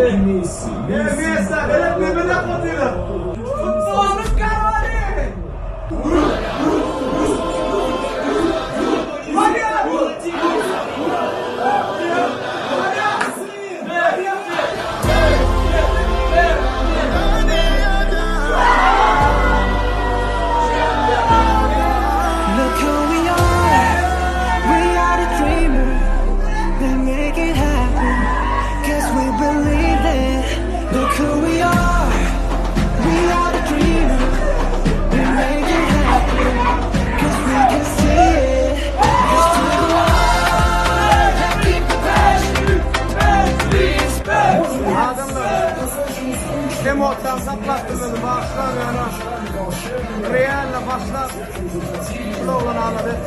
Messi, ele birbirine katıyor. Futbolun kararı. Demottan saplattığını başlar yani. Real'le başlar. Bu da olan ağladı.